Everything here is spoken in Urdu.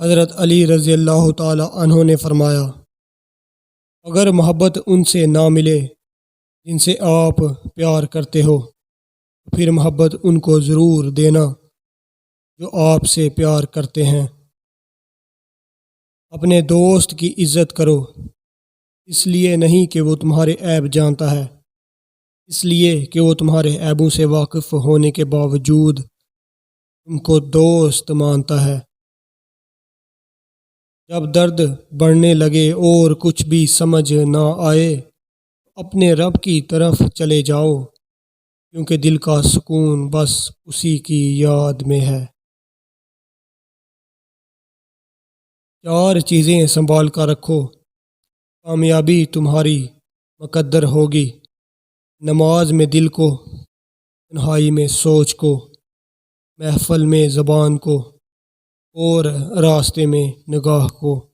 حضرت علی رضی اللہ تعالی عنہ نے فرمایا، اگر محبت ان سے نہ ملے جن سے آپ پیار کرتے ہو تو پھر محبت ان کو ضرور دینا جو آپ سے پیار کرتے ہیں۔ اپنے دوست کی عزت کرو، اس لیے نہیں کہ وہ تمہارے عیب جانتا ہے، اس لیے کہ وہ تمہارے عیبوں سے واقف ہونے کے باوجود تم کو دوست مانتا ہے۔ جب درد بڑھنے لگے اور کچھ بھی سمجھ نہ آئے اپنے رب کی طرف چلے جاؤ، کیونکہ دل کا سکون بس اسی کی یاد میں ہے۔ 4 چیزیں سنبھال کر رکھو، کامیابی تمہاری مقدر ہوگی۔ نماز میں دل کو، تنہائی میں سوچ کو، محفل میں زبان کو، اور راستے میں نگاہ کو۔